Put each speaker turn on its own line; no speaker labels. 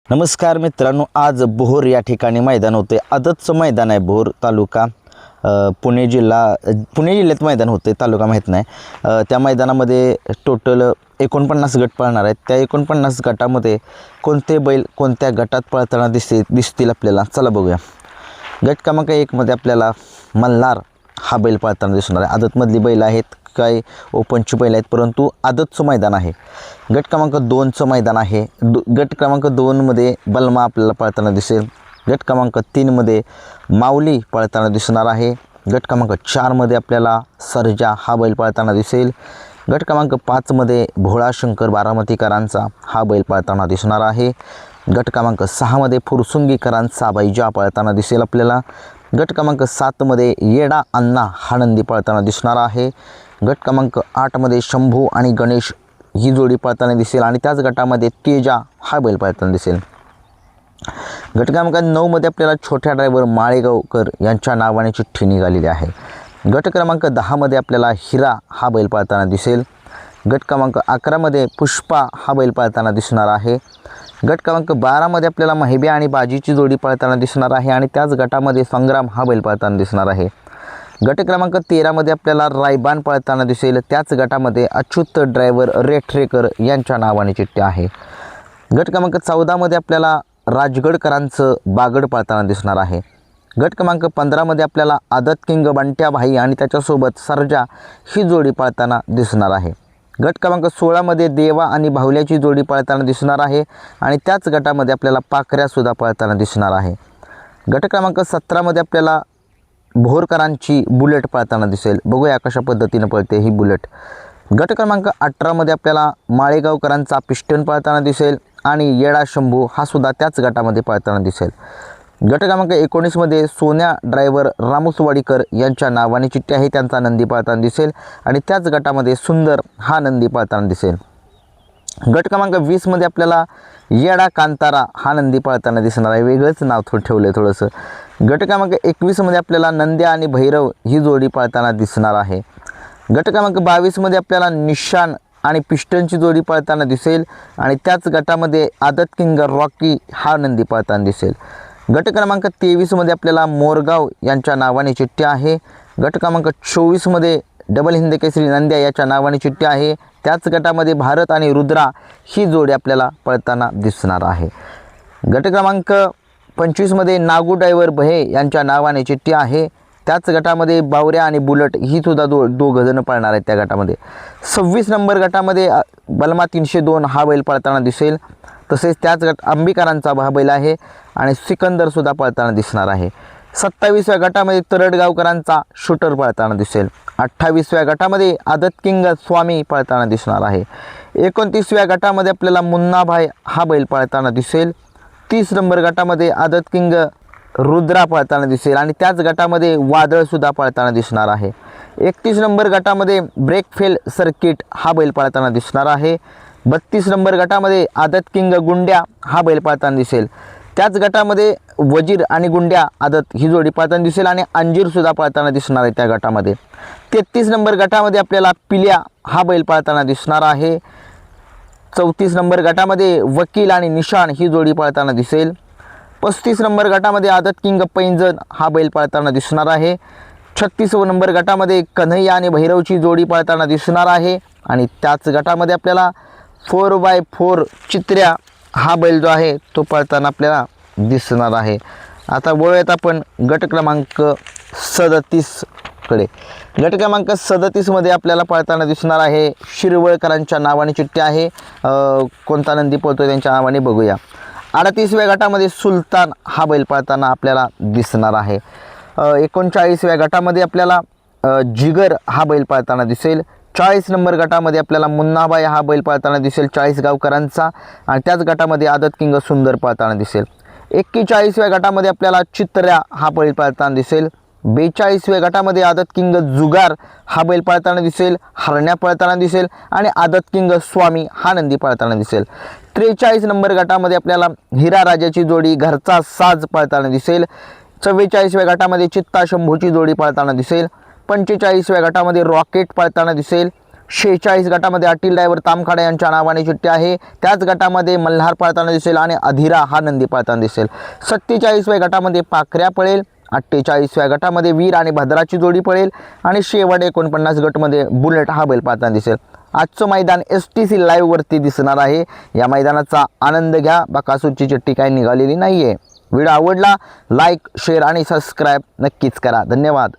नमस्कार मित्रांनो, आज बोहोर या ठिकाणी मैदान होते. आदतचं मैदान आहे. बोहोर तालुका पुणे जिल्ह्यात मैदान होते, तालुका माहीत नाही. त्या मैदानामध्ये टोटल 49 गट पळणार आहेत. त्या 49 गटामध्ये कोणते बैल कोणत्या गटात पळताना दिसतील आपल्याला, चला बघूया. गट क्रमांक 1 मध्ये आपल्याला मल्हार हा बैल पळताना दिसणार आहे. आदतमधली बैल आहेत, काही ओपनची बैल आहेत, परंतु आदतचं मैदान आहे. गट क्रमांक 2चं मैदान आहे. गट क्रमांक 2 मध्ये बलमा आपल्याला पळताना दिसेल. गट क्रमांक 3 मध्ये माऊली पळताना दिसणार आहे. गट क्रमांक 4 मध्ये आपल्याला सर्जा हा बैल पळताना दिसेल. गट क्रमांक 5 मध्ये भोळा शंकर बारामतीकरांचा हा बैल पळताना दिसणार आहे. गट क्रमांक 6 मध्ये फुरसुंगीकरांचा बैजा पळताना दिसेल आपल्याला. गट क्रमांक 7 मध्ये येडा अण्णा हा नंदी पळताना दिसणार आहे. गट क्रमांक 8 मध्ये शंभू आणि गणेश ही जोडी पळताना दिसेल आणि त्याच गटामध्ये तेजा हा बैल पळताना दिसेल. गट क्रमांक 9 मध्ये आपल्याला छोट्या ड्रायव्हर माळेगावकर यांच्या नावाने चिठ्ठी निघालेली आहे. गट क्रमांक 10 मध्ये आपल्याला हिरा हा बैल पळताना दिसेल. गट क्रमांक 11 मध्ये पुष्पा हा बैल पळताना दिसणार आहे. गट क्रमांक 12 मध्ये आपल्याला महिब्या आणि बाजीची जोडी पळताना दिसणार आहे आणि त्याच गटामध्ये संग्राम हा बैल पळताना दिसणार आहे. गट क्रमांक 13 मध्ये आपल्याला रायबान पळताना दिसेल. त्याच गटामध्ये अच्युत ड्रायव्हर रेठरेकर यांच्या नावाने चिठ्ठी आहे. गट क्रमांक 14 मध्ये आपल्याला राजगडकरांचं बागड पळताना दिसणार आहे. गट क्रमांक 15 मध्ये आपल्याला आदत किंग बंट्या भाई आणि त्याच्यासोबत सर्जा ही जोडी पळताना दिसणार आहे. गट क्रमांक 16 मध्ये देवा आणि बाहुल्याची जोडी पळताना दिसणार आहे आणि त्याच गटामध्ये आपल्याला पाखऱ्यासुद्धा पळताना दिसणार आहे. गट क्रमांक 17 मध्ये आपल्याला भोरकरांची बुलेट पळताना दिसेल. बघूया कशा पद्धतीनं पळते ही बुलेट. गट क्रमांक 18 मध्ये आपल्याला माळेगावकरांचा पिस्टन पळताना दिसेल आणि येडा शंभू हा सुद्धा त्याच गटामध्ये पळताना दिसेल. गट क्रमांक 19 मध्ये सोन्या ड्रायव्हर रामुसवाडीकर यांच्या नावाने चिठ्ठी आहे, त्यांचा नंदी पळताना दिसेल आणि त्याच गटामध्ये सुंदर हा नंदी पळताना दिसेल. गट क्रमांक 20 मध्ये आपल्याला येडा कांतारा हा नंदी पळताना दिसणार आहे. वेगळंच नाव ठेवलं आहे थोडंसं. गट क्रमांक 21 मध्ये आपल्याला नंद्या आणि भैरव ही जोडी पळताना दिसणार आहे. गट क्रमांक 22 मध्ये आपल्याला निशान आणि पिस्टनची जोडी पळताना दिसेल आणि त्याच गटामध्ये आदत किंग रॉकी हा नंदी पळताना दिसेल. गट क्रमांक 23 मध्ये आपल्याला मोरगाव यांच्या नावाने चिठ्ठी आहे. गट क्रमांक 24 मध्ये डबल हिंद केसरी नंद्या याच्या नावाने चिठ्ठी आहे. त्याच गटामध्ये भारत आणि रुद्रा ही जोडी आपल्याला पळताना दिसणार आहे. गट क्रमांक 25 मध्ये नागू ड्रायव्हर बहे यांच्या नावाने चिठ्ठी आहे. त्याच गटामध्ये बावऱ्या आणि बुलट ही सुद्धा दोघं जण पळणार आहेत त्या गटामध्ये. 26 नंबर गटामध्ये बलमा 302 हा बैल पळताना दिसेल. तसेच त्याच अंबिकारांचा हा बैल आहे आणि सिकंदरसुद्धा पळताना दिसणार आहे. 27व्या गटामध्ये तरडगावकरांचा शूटर पळताना दिसेल. 28व्या गटामध्ये आदत किंग स्वामी पळताना दिसणार आहे. 29व्या गटामध्ये आपल्याला मुन्नाभाई हा बैल पळताना दिसेल. 30 नंबर गटामध्ये आदत किंग रुद्रा पळताना दिसेल आणि त्याच गटामध्ये वादळसुद्धा पळताना दिसणार आहे. 31 नंबर गटामध्ये ब्रेकफेल सर्किट हा बैल पळताना दिसणार आहे. 32 नंबर गटामध्ये आदत किंग गुंड्या हा बैल पळताना दिसेल. त्याच गटामध्ये वजीर आणि गुंड्या आदत ही जोडी पळताना दिसेल आणि अंजीरसुद्धा पळताना दिसणार आहे त्या गटामध्ये. 33 नंबर गटामध्ये आपल्याला पिल्या हा बैल पळताना दिसणार आहे. 34 नंबर गटामध्ये वकील आणि निशान ही जोडी पळताना दिसेल. 35 नंबर गटामध्ये आदत किंग पैंजण हा बैल पळताना दिसणार आहे. 36 नंबर गटामध्ये कन्हैया आणि भैरवची जोडी पळताना दिसणार आहे आणि त्याच गटामध्ये आपल्याला 4x4 चित्र्या हा बैल जो आहे तो पळताना आपल्याला दिसणार आहे. आता वळूयात आपण गट क्रमांक 37 कडे. गट क्रमांक 37 मध्ये आपल्याला पळताना दिसणार आहे शिरवळकरांच्या नावाने चिठ्ठी आहे. कोणता नंदी पळतो त्यांच्या नावाने बघूया. 38व्या गटामध्ये सुलतान हा बैल पळताना आपल्याला दिसणार आहे. 39व्या गटामध्ये आपल्याला जिगर हा बैल पळताना दिसेल. 40 नंबर गटामध्ये आपल्याला मुन्नाबाई हा बैल पळताना दिसेल 40 गावकरांचा आणि त्याच गटामध्ये आदत किंग सुंदर पळताना दिसेल. 41व्या गटामध्ये आपल्याला चित्र्या हा बैल पळताना दिसेल. 42व्या गटामध्ये आदत किंग जुगार हा बैल पळताना दिसेल. हरण्या पळताना दिसेल आणि आदत किंग स्वामी हा नंदी पळताना दिसेल. 43 नंबर गटामध्ये आपल्याला हिरा राजाची जोडी घरचा साज पळताना दिसेल. 44व्या गटामध्ये चित्ता शंभूची जोडी पळताना दिसेल. 45व्या गटामध्ये रॉकेट पळताना दिसेल. 46 गटामध्ये अटील ड्रायव्हर तामखाडा यांच्या नावाने चिठ्ठी आहे. त्याच गटामध्ये मल्हार पळताना दिसेल आणि अधिरा हा नंदी पळताना दिसेल. 47व्या गटामध्ये पाखऱ्या पळेल. 48व्या गटामध्ये वीर आणि भद्राची जोडी पळेल आणि शेवट 49 गटमध्ये बुलेट हा बैल पळताना दिसेल. आजचं मैदान STC लाईव्हवरती दिसणार आहे. या मैदानाचा आनंद घ्या. बकासूरची चिठ्ठी काही निघालेली नाही आहे. व्हिडिओ आवडला लाईक शेअर आणि सबस्क्राईब नक्कीच करा. धन्यवाद.